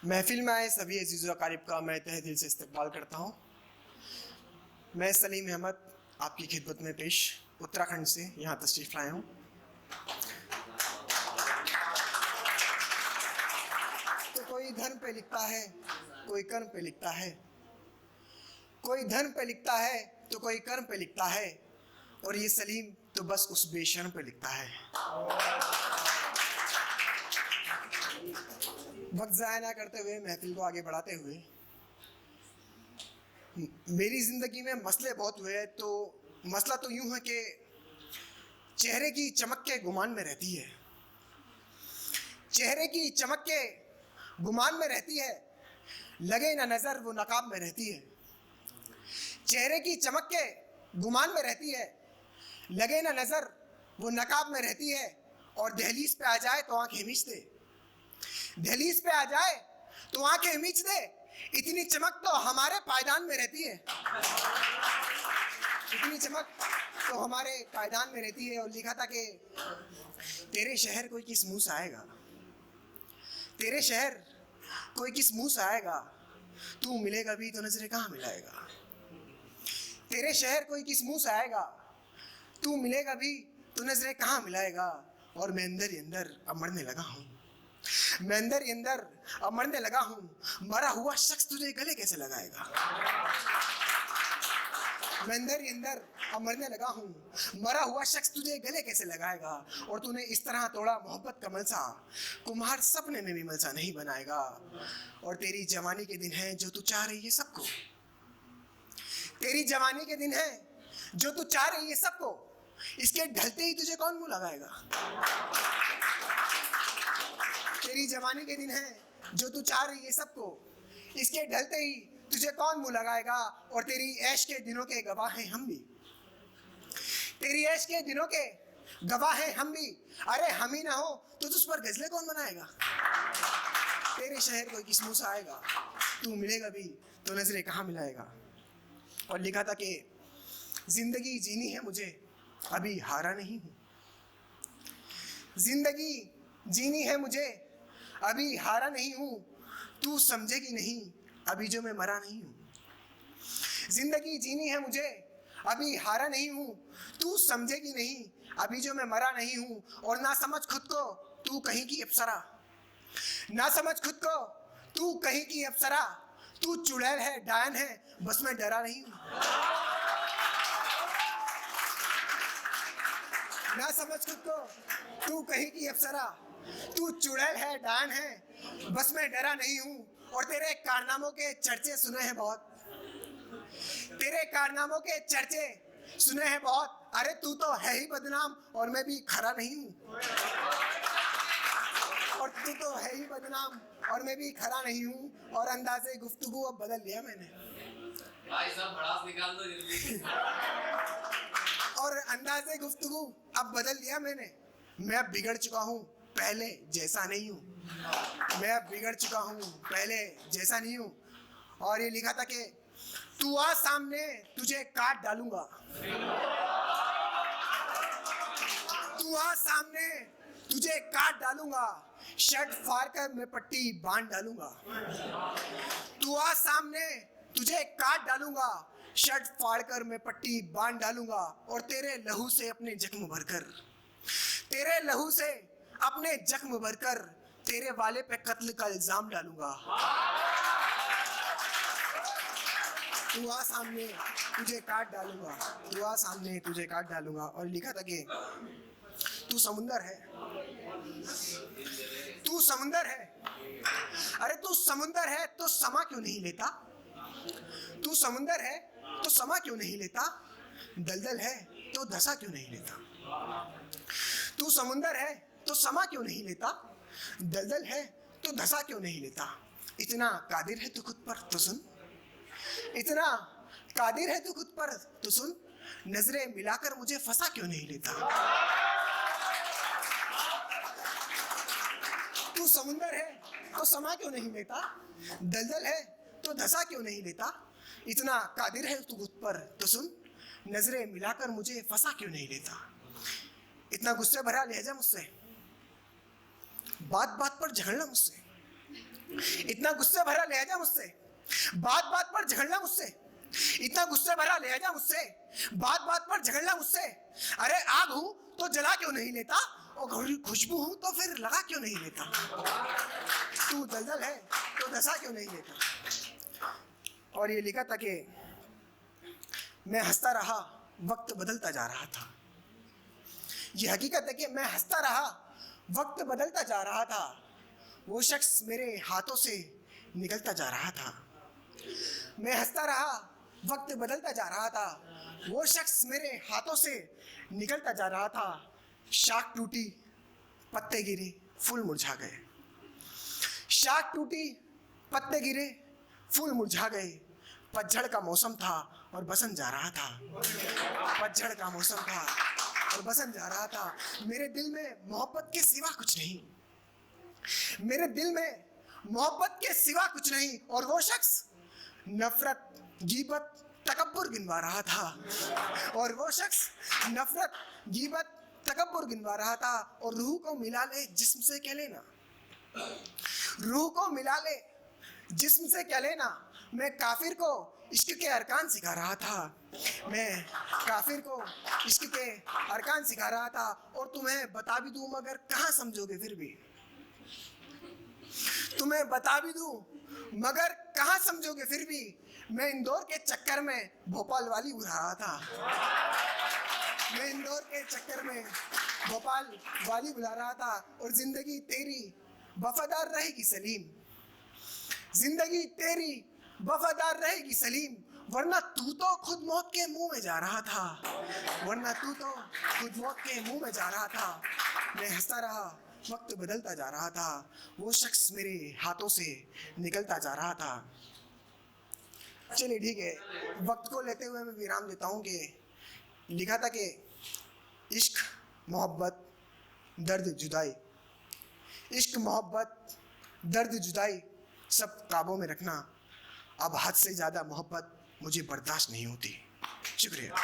महफिल में आए सभी अजीज़ व अकारिब का मैं तहे दिल से इस्तकबाल करता हूँ। मैं सलीम अहमद आपकी खिदमत में पेश उत्तराखंड से यहाँ तशरीफ़ लाया हूँ। तो कोई धर्म पे लिखता है, कोई कर्म पे लिखता है, कोई धर्म पे लिखता है तो कोई कर्म पे लिखता है, और ये सलीम तो बस उस बेशर्म पे लिखता है। वक्त ज़ाया ना करते हुए महफिल को आगे बढ़ाते हुए, मेरी ज़िंदगी में मसले बहुत हुए हैं। तो मसला तो यूँ है कि चेहरे की चमक के गुमान में रहती है, चेहरे की चमक के गुमान में रहती है, लगे ना नज़र वो नकाब में रहती है। चेहरे की चमक के गुमान में रहती है, लगे ना नज़र वो नकाब में रहती है, और दहलीज पे आ जाए तो आंखें मीच दे, दहलीज पे आ जाए तो आंखें मीच दे। इतनी चमक तो हमारे पायदान में रहती है, इतनी चमक तो हमारे पायदान में रहती है। और लिखा था कि तेरे शहर कोई किस मुंह से आएगा, तेरे शहर कोई किस मुंह से आएगा, तू मिलेगा भी तो नजरें कहाँ मिलाएगा। तेरे शहर कोई किस मुंह से आएगा, तू मिलेगा भी तो नजरें कहाँ मिलाएगा। और मैं अंदर ही अंदर अब मरने लगा हूँ, मैं अंदर ही अंदर अब मरने लगा हूँ। मरा हुआ शख्स तुझे गले कैसे लगाएगा, मैं अंदर ही अंदर अब मरने लगा हूँ। मरा हुआ शख्स तुझे गले कैसे लगाएगा। और तूने इस तरह तोड़ा मोहब्बत का मलसा, कुम्हार सपने में भी मलसा नहीं बनाएगा। और तेरी जवानी के दिन है जो तू चाह रही है सबको, तेरी जवानी के दिन है जो तू चाह रही है सबको, इसके ढलते ही तुझे कौन मुंह लगाएगा। तेरी जवानी के दिन है जो तू चाह रही है सबको, इसके ढलते ही तुझे कौन मुंह लगाएगा। और तेरी ऐश के दिनों के गवाह हैं हम भी, तेरी ऐश के दिनों के गवाह हैं हम भी। अरे हम ही ना हो तो तुझ पर गजलें कौन बनाएगा। तेरे शहर कोई किस मुंह से आएगा, तू मिलेगा भी तो नजरें कहाँ मिलाएगा। और लिखा था कि जिंदगी जीनी है मुझे अभी हारा नहीं हूँ, जिंदगी जीनी है मुझे अभी हारा नहीं हूँ, तू समझेगी नहीं अभी जो मैं मरा नहीं हूँ। जिंदगी जीनी है मुझे अभी हारा नहीं हूँ, तू समझेगी नहीं अभी जो मैं मरा नहीं हूँ। और ना समझ खुद को तू कहीं की अप्सरा, ना समझ खुद को तू कहीं की अप्सरा, तू चुड़ैल है डायन है बस मैं डरा नहीं हूँ। ना समझ खुद को तू कहीं की अप्सरा, तू चुड़ैल है डायन है बस मैं डरा नहीं हूँ। और तेरे कारनामों के चर्चे सुने हैं बहुत, तेरे कारनामों के चर्चे सुने हैं बहुत। अरे तू तो है ही बदनाम और मैं भी खरा नहीं हूँ, और तू तो है ही बदनाम और मैं भी खरा नहीं हूँ। और अंदाजे गुफ्तगू अब बदल लिया मैंने, भाई साहब भड़ास निकाल दो जल्दी। और अंदाजे गुफ्तगू अब बदल लिया मैंने। मैं अब बिगड़ चुका हूँ पहले जैसा नहीं हूँ, मैं अब बिगड़ चुका हूँ पहले जैसा नहीं हूँ। और ये लिखा था कि तू आ सामने तुझे काट डालूंगा, तू आ सामने तुझे काट डालूंगा, शर्ट फाड़ कर मैं पट्टी बांध डालूंगा। तू आ सामने तुझे काट डालूंगा, शर्ट फाड़ कर मैं पट्टी बांध डालूंगा। और तेरे लहू से अपने जख्म भरकर, तेरे लहू से अपने जख्म भरकर तेरे वाले पे कत्ल का इल्जाम डालूंगा। तू आ सामने तुझे काट डालूंगा, तू आ सामने तुझे काट डालूंगा। और लिखा था कि तू समुंदर है, तू समुंदर है, अरे तू समुंदर है तो समा क्यों नहीं लेता, तू समुंदर है तो समा क्यों नहीं लेता, दलदल है तो धसा क्यों नहीं लेता। तू समुंदर है तो समा क्यों नहीं लेता, दलदल है तो धसा क्यों नहीं लेता। इतना कादिर है तू खुद पर तो सुन, इतना कादिर है तू खुद पर तो सुन, नजरें मिलाकर मुझे फंसा क्यों नहीं लेता। तू समुंदर है तो समा क्यों नहीं लेता, दलदल है तो धसा क्यों नहीं लेता। इतना कादिर है तू खुद पर तो सुन, नजरें मिलाकर मुझे फंसा क्यों नहीं लेता। इतना गुस्से भरा लहजा मुझसे, बात बात पर झगड़ना मुझसे, इतना गुस्से भरा लहजा मुझसे, बात बात पर झगड़ना मुझसे, इतना गुस्से भरा लहजा मुझसे, बात बात पर झगड़ना मुझसे। अरे आग हूं तो जला क्यों नहीं लेता, और खुशबू हूं तो फिर लगा क्यों नहीं लेता। तू दलदल है तो दशा क्यों नहीं लेता। और ये लिखा था कि मैं हंसता रहा, वक्त बदलता जा रहा था। ये हकीकत है कि मैं हंसता रहा, वक्त बदलता जा रहा था। वो शख्स मेरे हाथों से निकलता जा रहा था। मैं हंसता रहा, वक्त बदलता जा रहा था। वो शख्स मेरे हाथों से निकलता जा रहा था। शाख टूटी, पत्ते गिरे, फूल मुरझा गए। शाख टूटी, पत्ते गिरे, फूल मुरझा गए। पतझड़ का मौसम था और बसंत जा रहा था। पतझड़ का मौसम था और बसंत जा रहा था। मेरे दिल में मोहब्बत के सिवा कुछ नहीं, मेरे दिल में मोहब्बत के सिवा कुछ नहीं। और वो शख्स नफरत, गीबत, तकब्बुर गिनवा रहा था। और वो शख्स नफरत, गीबत, तकब्बुर गिनवा रहा था। और रूह को मिला ले जिस्म से क्या लेना, रूह को मिला ले जिस्म से क्या लेना। मैं काफिर को इश्क के अरकान सिखा रहा था। मैं काफिर को इश्क के अरकान सिखा रहा था। और तुम्हें बता भी दूं मगर कहाँ समझोगे फिर भी, तुम्हें बता भी दूं मगर कहाँ समझोगे फिर भी। मैं इंदौर के चक्कर में भोपाल वाली उड़ा रहा था। मैं इंदौर के चक्कर में भोपाल वाली बुला रहा था। और जिंदगी तेरी वफादार रहेगी सलीम, जिंदगी तेरी वफादार रहेगी सलीम। वरना तू तो खुद मौत के मुंह में जा रहा था, वरना तू तो खुद मौत के मुंह में जा रहा था। मैं हंसता रहा, वक्त बदलता जा रहा था। वो शख्स मेरे हाथों से निकलता जा रहा था। चलिए ठीक है, वक्त को लेते हुए मैं विराम देता हूँ कि लिखा था कि इश्क, मोहब्बत, दर्द, जुदाई, इश्क, मोहब्बत, दर्द, जुदाई सब काबू में रखना। अब हद से ज़्यादा मोहब्बत मुझे बर्दाश्त नहीं होती। शुक्रिया।